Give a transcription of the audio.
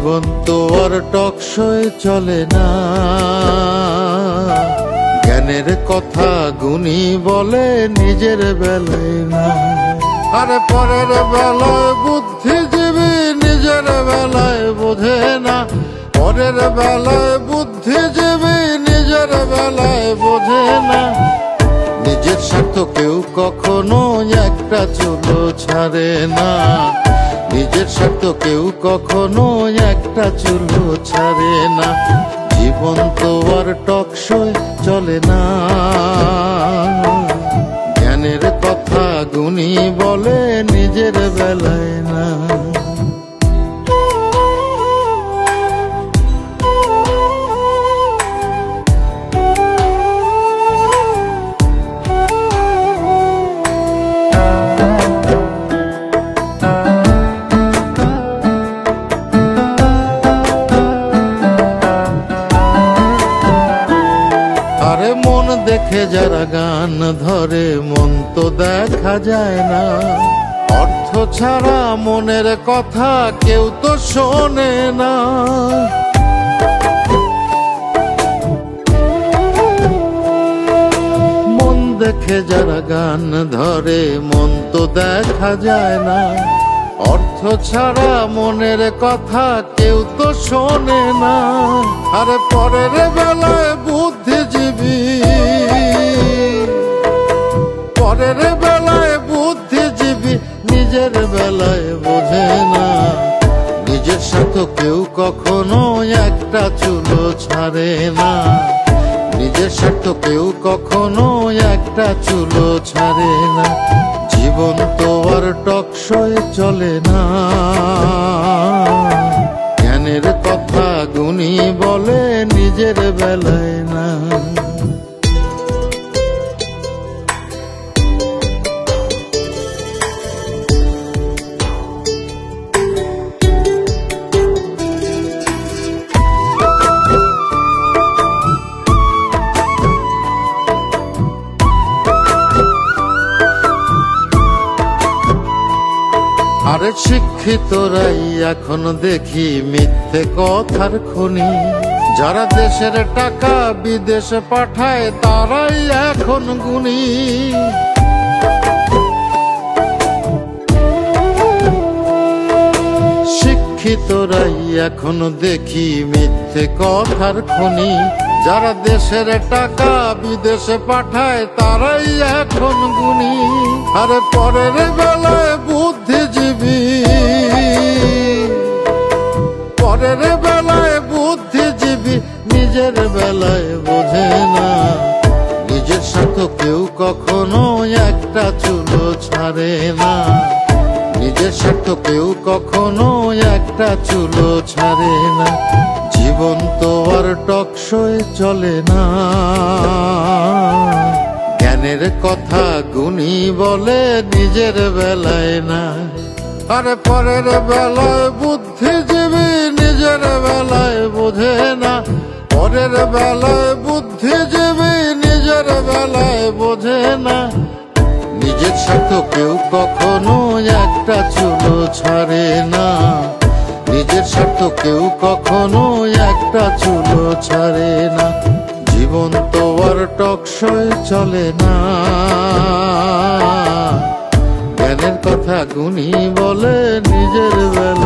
জীবন তো আর টকশই চলে না, জ্ঞানের কথা গুণী বলে নিজের বেলায় না। আরে পরের বেলায় বুদ্ধিজীবী নিজের বেলায় বোঝে না, পরের বেলায় বুদ্ধিজীবী নিজের বেলায় বোঝে না। নিজের স্বার্থ কেউ কখনো একটা চুলো ছাড়ে না, নিজের স্বার্থ কেউ কখনো একটা চুলো ছাড়ে না। জীবন তো আর টকশই চলে না, জ্ঞানের কথা গুণী বলে নিজের বেলায় না। আরে মন দেখে যারা গান ধরে মন তো দেখা যায় না, অর্থ ছাড়া মনের কথা কেউ তো শোনে না। মন দেখে যারা গান ধরে মন তো দেখা যায় না, অর্থ ছাড়া মনের কথা কেউ তো শোনে না। আরে পরের বেলায় বুদ্ধিজীবী, পরের বেলায় বুদ্ধিজীবী নিজের বেলায় বোঝে না। নিজের সাথে কেউ কখনো একটা চুলো ছাড়ে না, নিজের স্বার্থ কেউ কখনো একটা চুলো ছাড়ে না। জীবন তো আর টকশই চলে না, জ্ঞানের কথা গুণী বলে নিজের বেলায় না। আরে শিক্ষিতরাই এখন দেখি মিথ্যে কথার খনি, যারা দেশের টাকা বিদেশে পাঠায় তারাই এখন গুণী। শিক্ষিতরাই এখন দেখি মিথ্যে কথার খনি, যারা দেশের টাকা বিদেশে পাঠায় তারাই এখন গুণী। আরে পরের বেলায় বুদ্ধিজীবী, পরের বেলায় বুদ্ধিজীবী নিজের বেলায় বোঝে না। নিজের সাথে কেউ কখনো একটা চুলো ছাড়ে না, নিজের স্বার্থ কেউ কখনো একটা চুলো ছাড়ে না। জীবন তো আর টকশই চলে না, জ্ঞানের কথা গুণী বলে নিজের বেলায় না। আরে পরের বেলায় বুদ্ধিজীবী নিজের বেলায় বোঝে না, পরের বেলায় বুদ্ধিজীবী নিজের বেলায় বোঝে না। নিজের স্বার্থ কেউ কখনো একটা চুলো ছাড়ে না, নিজের স্বার্থ কেউ কখনো একটা চুলো ছাড়ে না। জীবন তো আর টকশই চলে না, জ্ঞানের কথা গুণী বলে নিজের বেলায়।